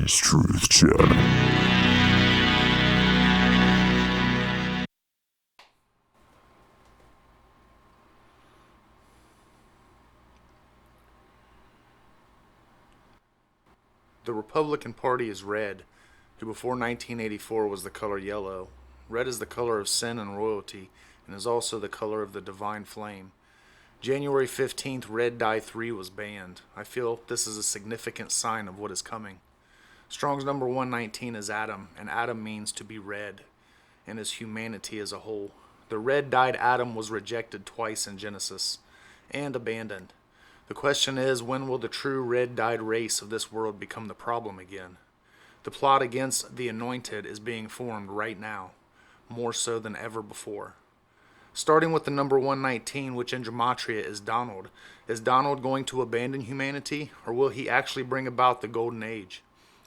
DJ's Truth Channel. The Republican Party is red, who before 1984 was the color yellow. Red is the color of sin and royalty, and is also the color of the divine flame. January 15th, Red Dye 3 was banned. I feel this is a significant sign of what is coming. Strong's number 119 is Adam, and Adam means to be red, and is humanity as a whole. The red-dyed Adam was rejected twice in Genesis, and abandoned. The question is, when will the true red-dyed race of this world become the problem again? The plot against the anointed is being formed right now, more so than ever before. Starting with the number 119, which in Gematria is Donald. Is Donald going to abandon humanity, or will he actually bring about the golden age?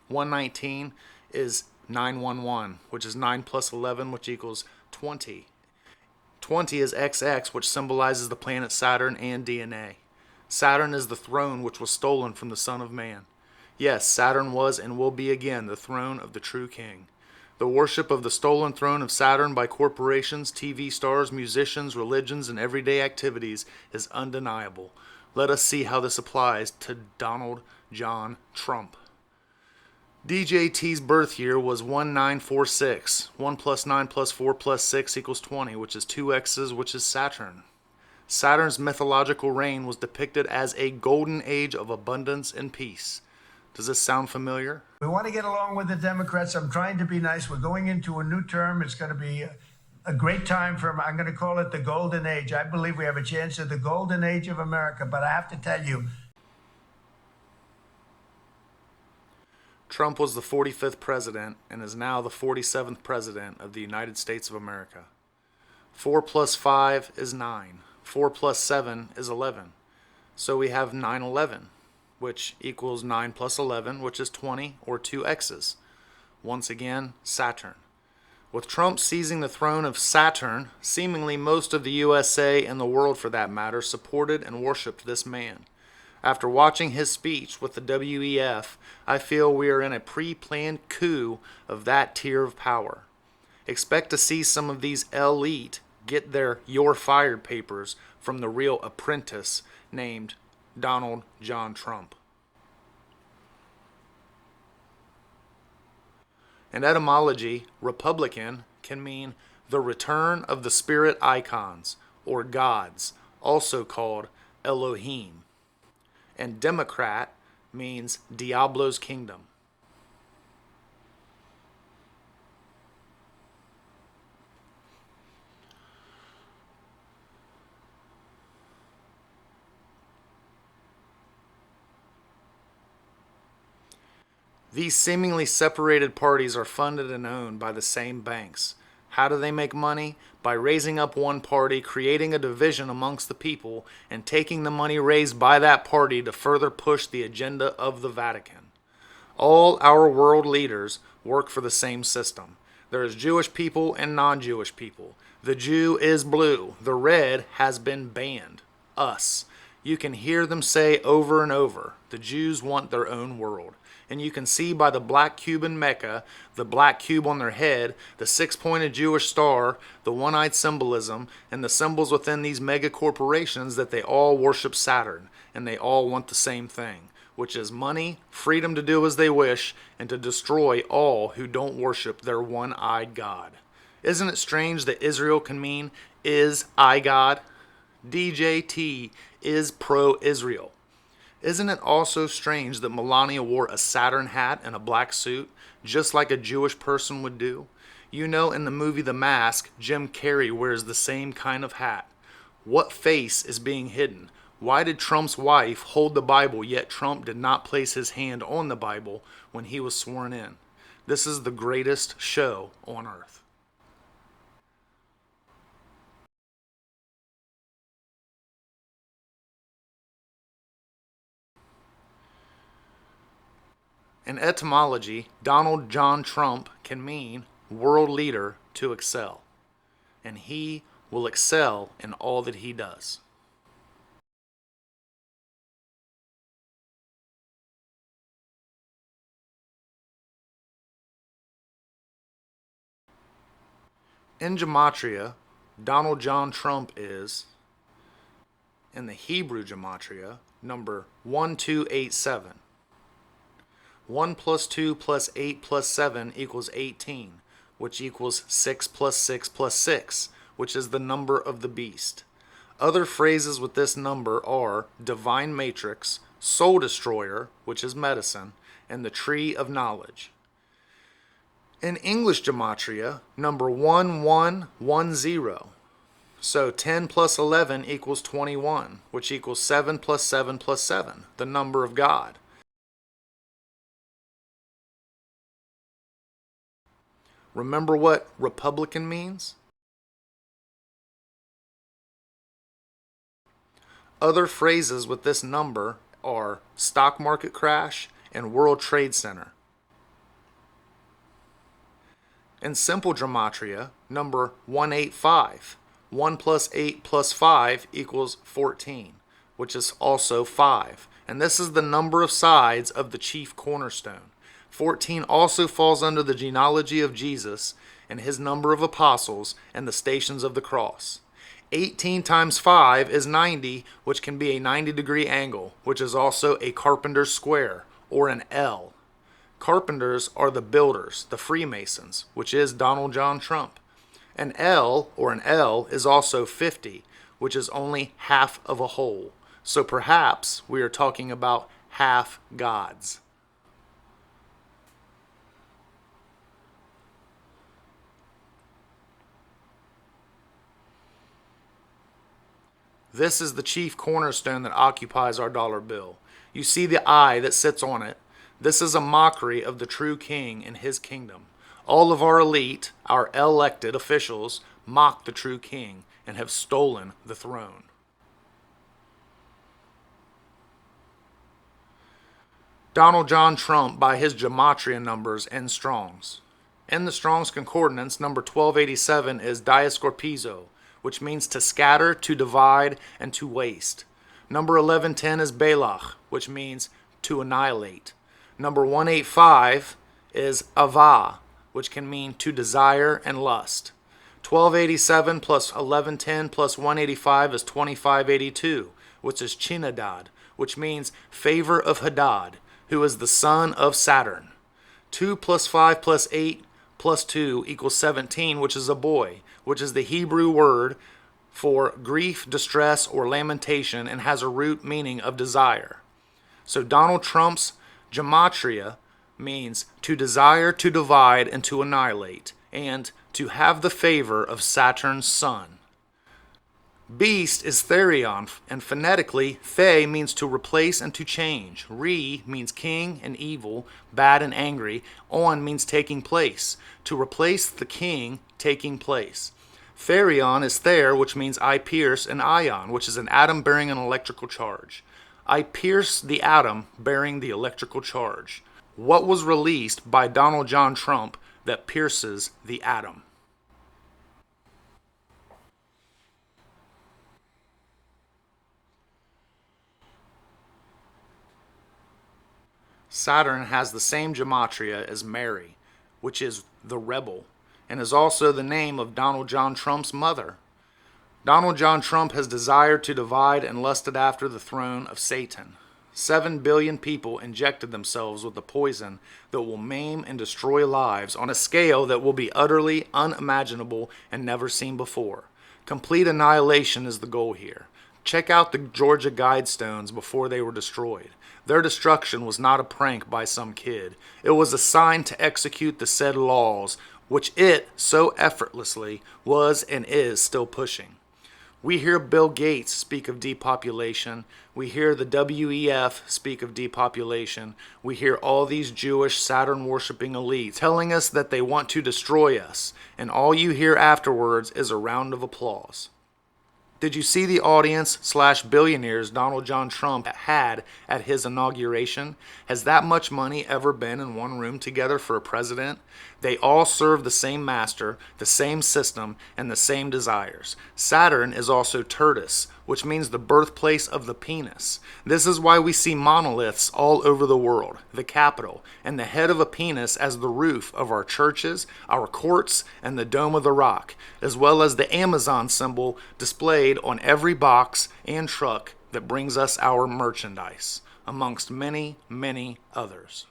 119 is 911, which is 9 plus 11, which equals 20. 20 is XX, which symbolizes the planet Saturn and DNA. Saturn is the throne which was stolen from the Son of Man. Yes, Saturn was and will be again the throne of the true king. The worship of the stolen throne of Saturn by corporations, TV stars, musicians, religions, and everyday activities is undeniable. Let us see how this applies to Donald John Trump. D.J.T's birth year was 1946. 1 plus 9 plus 4 plus 6 equals 20, which is 2 X's, which is Saturn. Saturn's mythological reign was depicted as a golden age of abundance and peace. Does this sound familiar? We want to get along with the Democrats. I'm trying to be nice. We're going into a new term. It's going to be a great time I'm going to call it the golden age. I believe we have a chance at the golden age of America, but I have to tell you, Trump was the 45th president and is now the 47th president of the United States of America. 4 plus 5 is 9. 4 plus 7 is 11. So we have 911, which equals 9 plus 11, which is 20, or 2 X's. Once again, Saturn. With Trump seizing the throne of Saturn, seemingly most of the USA and the world for that matter supported and worshipped this man. After watching his speech with the WEF, I feel we are in a pre-planned coup of that tier of power. Expect to see some of these elite get their "you're fired" papers from the real apprentice named Donald John Trump. In etymology, Republican can mean the return of the spirit icons, or gods, also called Elohim. And Democrat means Diablo's kingdom. These seemingly separated parties are funded and owned by the same banks. How do they make money? By raising up one party, creating a division amongst the people, and taking the money raised by that party to further push the agenda of the Vatican. All our world leaders work for the same system. There is Jewish people and non-Jewish people. The Jew is blue. The red has been banned. Us. You can hear them say over and over, the Jews want their own world. And you can see by the black cube in Mecca, the black cube on their head, the six-pointed Jewish star, the one-eyed symbolism, and the symbols within these mega corporations that they all worship Saturn, and they all want the same thing, which is money, freedom to do as they wish, and to destroy all who don't worship their one-eyed God. Isn't it strange that Israel can mean, is I God? D.J.T is pro-Israel. Isn't it also strange that Melania wore a Saturn hat and a black suit, just like a Jewish person would do? You know, in the movie The Mask, Jim Carrey wears the same kind of hat. What face is being hidden? Why did Trump's wife hold the Bible, yet Trump did not place his hand on the Bible when he was sworn in? This is the greatest show on earth. In etymology, Donald John Trump can mean world leader to excel, and he will excel in all that he does. In gematria, Donald John Trump is, in the Hebrew gematria, number 1287. 1 plus 2 plus 8 plus 7 equals 18, which equals 6 plus 6 plus 6, which is the number of the beast. Other phrases with this number are divine matrix, soul destroyer, which is medicine, and the tree of knowledge. In English gematria, number 1110. So 10 plus 11 equals 21, which equals 7 plus 7 plus 7, the number of God. Remember what Republican means? Other phrases with this number are stock market crash and World Trade Center. In simple gematria, number 185. 1 plus 8 plus 5 equals 14, which is also 5. And this is the number of sides of the chief cornerstone. 14 also falls under the genealogy of Jesus and his number of apostles and the stations of the cross. 18 times 5 is 90, which can be a 90-degree angle, which is also a carpenter's square, or an L. Carpenters are the builders, the Freemasons, which is Donald John Trump. An L, or an L, is also 50, which is only half of a whole. So perhaps we are talking about half gods. This is the chief cornerstone that occupies our dollar bill. You see the eye that sits on it. This is a mockery of the true king and his kingdom. All of our elite, our elected officials, mock the true king and have stolen the throne. Donald John Trump by his gematria numbers and Strong's. In the Strong's Concordance, number 1287 is diascorpizo, which means to scatter, to divide, and to waste. Number 1110 is belach, which means to annihilate. Number 185 is ava, which can mean to desire and lust. 1287 plus 1110 plus 185 is 2582, which is Chinadad, which means favor of Hadad, who is the son of Saturn. 2 plus 5 plus 8 plus 2 equals 17, which is a boy, which is the Hebrew word for grief, distress, or lamentation, and has a root meaning of desire. So Donald Trump's gematria means to desire, to divide, and to annihilate, and to have the favor of Saturn's son. Beast is therion, and phonetically, the means to replace and to change. Re means king and evil, bad and angry. On means taking place. To replace the king, taking place. Therion is ther, which means I pierce, and ion, which is an atom bearing an electrical charge. I pierce the atom bearing the electrical charge. What was released by Donald John Trump that pierces the atom? Saturn has the same gematria as Mary, which is the rebel, and is also the name of Donald John Trump's mother. Donald John Trump has desired to divide and lusted after the throne of Satan. 7 billion people injected themselves with the poison that will maim and destroy lives on a scale that will be utterly unimaginable and never seen before. Complete annihilation is the goal here. Check out the Georgia Guidestones before they were destroyed. Their destruction was not a prank by some kid. It was a sign to execute the said laws, which it so effortlessly was and is still pushing. We hear Bill Gates speak of depopulation. We hear the WEF speak of depopulation. We hear all these Jewish Saturn-worshipping elites telling us that they want to destroy us, and all you hear afterwards is a round of applause. Did you see the audience/billionaires Donald John Trump had at his inauguration? Has that much money ever been in one room together for a president? They all serve the same master, the same system, and the same desires. Saturn is also Tertus, which means the birthplace of the penis. This is why we see monoliths all over the world, the Capitol, and the head of a penis as the roof of our churches, our courts, and the Dome of the Rock, as well as the Amazon symbol displayed on every box and truck that brings us our merchandise, amongst many, many others.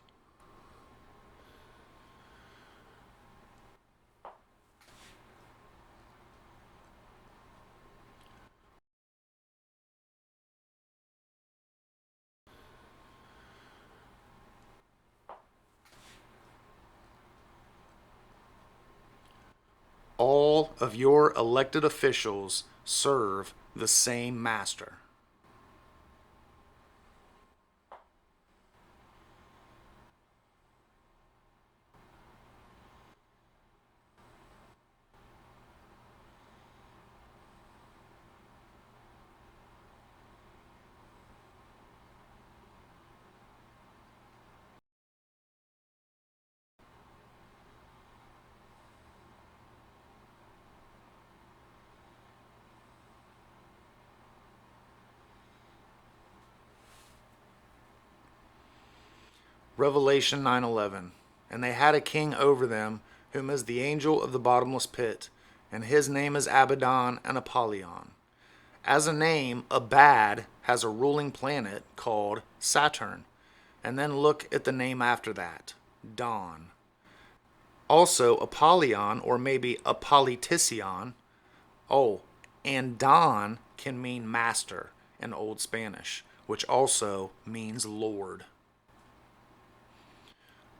All of your elected officials serve the same master. Revelation 9:11. And they had a king over them, whom is the angel of the bottomless pit, and his name is Abaddon and Apollyon. As a name, Abad has a ruling planet called Saturn. And then look at the name after that, Don. Also, Apollyon, or maybe Apolitision. Oh, and Don can mean master in Old Spanish, which also means Lord.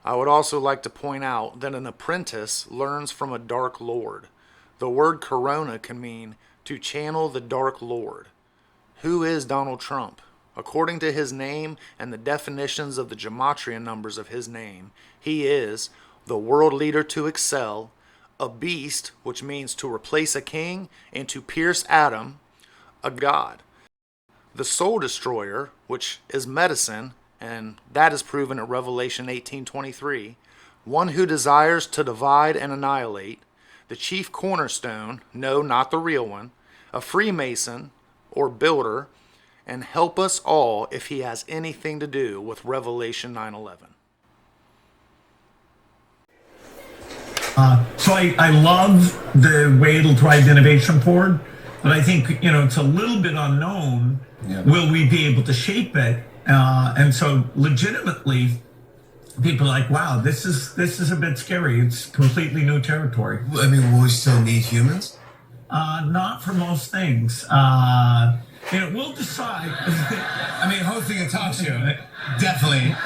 I would also like to point out that an apprentice learns from a dark lord. The word corona can mean to channel the dark lord. Who is Donald Trump? According to his name and the definitions of the gematria numbers of his name, he is the world leader to excel, a beast, which means to replace a king and to pierce Adam, a god, the soul destroyer, which is medicine, and that is proven at Revelation 18:23, one who desires to divide and annihilate, the chief cornerstone, no, not the real one, a Freemason or builder, and help us all if he has anything to do with Revelation 9:11. So I love the way it'll drive innovation forward, but I think, it's a little bit unknown. Yeah. Will we be able to shape it? And so legitimately, people are like, wow, this is a bit scary. It's completely new territory. I mean, will we still need humans? Not for most things. We'll decide. I mean, hosting a talk show, definitely.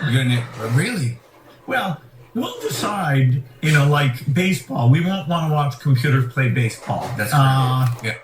You're gonna need, really? Well, we'll decide, like baseball. We won't want to watch computers play baseball. That's right. Yeah.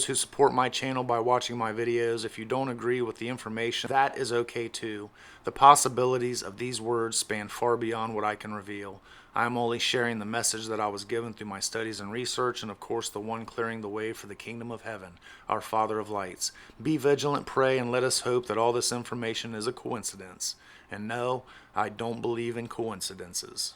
those who support my channel by watching my videos. If you don't agree with the information, that is okay too. The possibilities of these words span far beyond what I can reveal. I am only sharing the message that I was given through my studies and research, and of course the one clearing the way for the kingdom of heaven, our Father of lights. Be vigilant, pray, and let us hope that all this information is a coincidence. And no, I don't believe in coincidences.